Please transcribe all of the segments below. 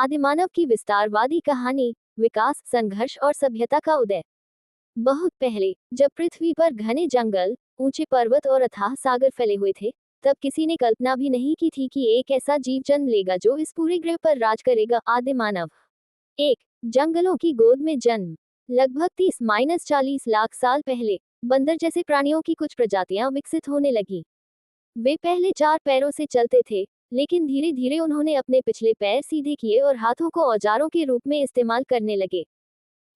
आदिमानव की विस्तारवादी कहानी, विकास, संघर्ष और सभ्यता का उदय। बहुत पहले, जब पृथ्वी पर घने जंगल, ऊंचे पर्वत और अथाह सागर फैले हुए थे, तब किसी ने कल्पना भी नहीं की थी कि एक ऐसा जीव जन्म लेगा जो इस पूरे ग्रह पर राज करेगा। आदिमानव एक जंगलों की गोद में जन्म। लगभग 30-40 लाख साल पहले बंदर जैसे प्राणियों की कुछ प्रजातियां विकसित होने लगी। वे पहले 4 पैरों से चलते थे, लेकिन धीरे धीरे उन्होंने अपने पिछले पैर सीधे किए और हाथों को औजारों के रूप में इस्तेमाल करने लगे।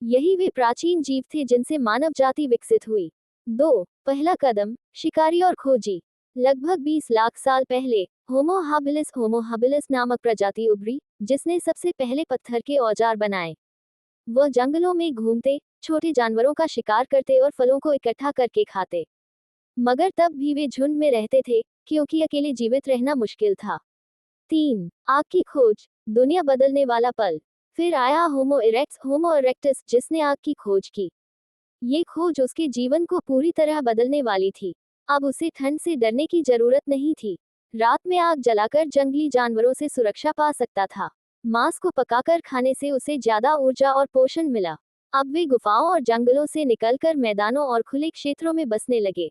यही वे प्राचीन जीव थे जिनसे मानव जाति विकसित हुई। 2 पहला कदम, शिकारी और खोजी। लगभग 20 लाख साल पहले होमो हाबिलिस नामक प्रजाति उभरी, जिसने सबसे पहले पत्थर के औजार बनाए। वह जंगलों में घूमते, छोटे जानवरों का शिकार करते और फलों को इकट्ठा करके खाते। मगर तब भी वे झुंड में रहते थे, क्योंकि अकेले जीवित रहना मुश्किल था। 3 आग की खोज, दुनिया बदलने वाला पल। फिर आया होमो इरेक्टस, जिसने आग की खोज की। ये खोज उसके जीवन को पूरी तरह बदलने वाली थी। अब उसे ठंड से डरने की जरूरत नहीं थी। रात में आग जलाकर जंगली जानवरों से सुरक्षा पा सकता था। मांस को पकाकर खाने से उसे ज्यादा ऊर्जा और पोषण मिला। अब वे गुफाओं और जंगलों से निकलकर मैदानों और खुले क्षेत्रों में बसने लगे।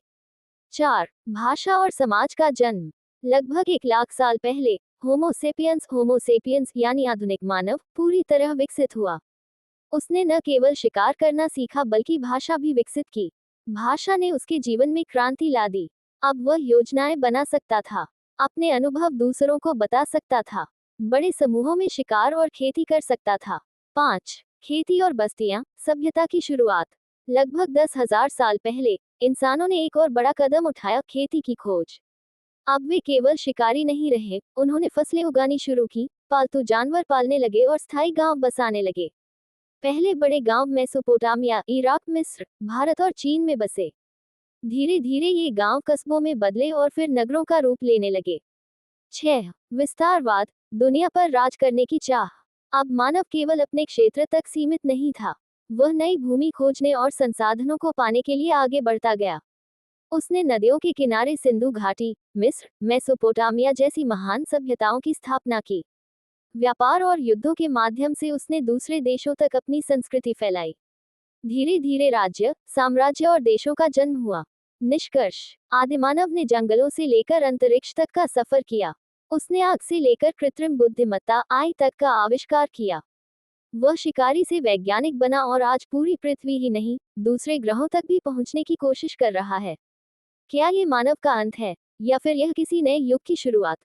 4 भाषा और समाज का जन्म। लगभग 1 लाख साल पहले होमो सेपियंस यानी आधुनिक मानव पूरी तरह विकसित हुआ। उसने न केवल शिकार करना सीखा बल्कि भाषा भी विकसित की। भाषा ने उसके जीवन में क्रांति ला दी। अब वह योजनाएं बना सकता था, अपने अनुभव दूसरों को बता सकता था, बड़े समूहों में शिकार और खेती कर सकता था। 5 खेती और बस्तियां, सभ्यता की शुरुआत। लगभग 10,000 साल पहले इंसानों ने एक और बड़ा कदम उठाया, खेती की खोज। अब वे केवल शिकारी नहीं रहे, उन्होंने फसलें उगानी शुरू की, पालतू जानवर पालने लगे और स्थायी गांव बसाने लगे। पहले बड़े गांव मेसोपोटामिया, इराक, मिस्र, भारत और चीन में बसे। धीरे धीरे ये गांव कस्बों में बदले और फिर नगरों का रूप लेने लगे। 6 विस्तारवाद, दुनिया पर राज करने की चाह। अब मानव केवल अपने क्षेत्र तक सीमित नहीं था, वह नई भूमि खोजने और संसाधनों को पाने के लिए आगे बढ़ता गया। उसने नदियों के किनारे सिंधु घाटी, मिस्र, मेसोपोटामिया जैसी महान सभ्यताओं की स्थापना की। व्यापार और युद्धों के माध्यम से उसने दूसरे देशों तक अपनी संस्कृति फैलाई। धीरे धीरे राज्य, साम्राज्य और देशों का जन्म हुआ। निष्कर्ष, आदिमानव ने जंगलों से लेकर अंतरिक्ष तक का सफर किया। उसने आग से लेकर कृत्रिम बुद्धिमत्ता आई तक का आविष्कार किया। वह शिकारी से वैज्ञानिक बना और आज पूरी पृथ्वी ही नहीं, दूसरे ग्रहों तक भी पहुंचने की कोशिश कर रहा है। क्या ये मानव का अंत है, या फिर यह किसी नए युग की शुरुआत?